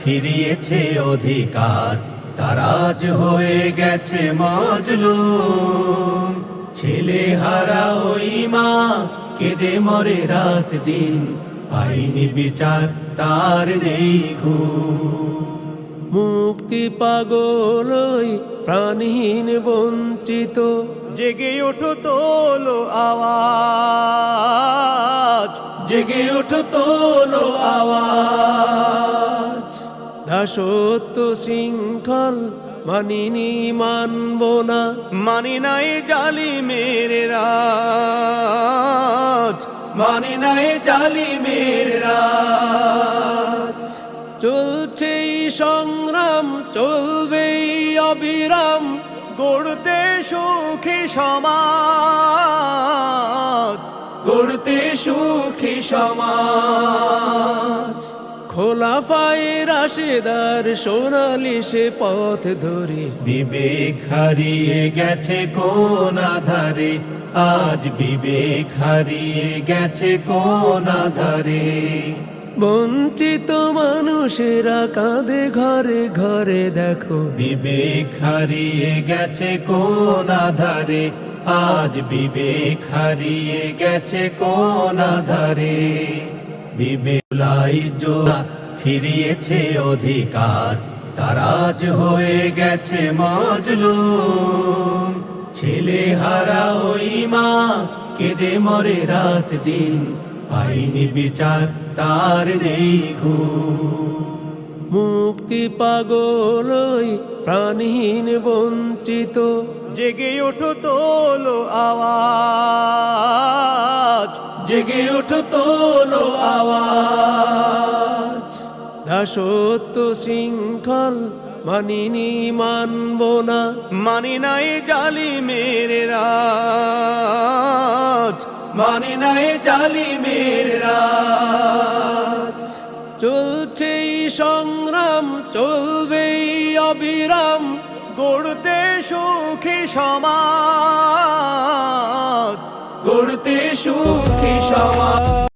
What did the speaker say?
ফিরিয়েছে অধিকার, তারা আজ হয়ে গেছে মজলুম। ছেলে হারা ওই মা কেঁদে মরে রাত দিন, পাইনি বিচার তার নেই ঘুম। মুক্তি পাগল ওই প্রাণহীন বঞ্চিত, জেগে ওঠো তোলো আওয়াজ, জেগে ওঠো তোলো আওয়াজ। দাসত্ব শৃঙ্খল মানিনি মানব না, মানি নাই জালিমের রাজ, মানি নাই জালিমের রাজ। চলছে এই সংগ্রাম চলবেই অবিরাম, গড়তে সুখী সমাজ, গড়তে সুখী সমাজ। খোলাফায়ে রাশেদার সোনালি সে পথ ধরে, বিবেক হারিয়ে গেছে কোন আধারে, আজ বিবেক হারিয়ে গেছে কোন আধারে। বঞ্চিত মানুষেরা কাঁদে ঘরে ঘরে দেখো, বিবেক হারিয়ে গেছে কোন আধারে, আজ বিবেক হারিয়ে গেছে কোন আধারে। বিবেলাই জোড়া ফিরিয়েছে অধিকার, তারা আজ হয়ে গেছে মজলুম। ছেলে হারা ওই মা কেঁদে মরে রাত দিন, পাইনি বিচার তার নেই ঘুম। মুক্তি পাগল ওই প্রাণহীন বঞ্চিত, জেগে ওঠো তোলো আওয়াজ, জেগে ওঠো তোলো আওয়াজ। দাসত্ব শৃঙ্খল মানিনি মানব না, মানি নাই জালিমের রাজ, মানি নাই জালিমের রাজ। চলছে এই সংগ্রাম চলবেই অবিরাম, গড়তে সুখী সমাজ, গড়তে সুখী সমাজ।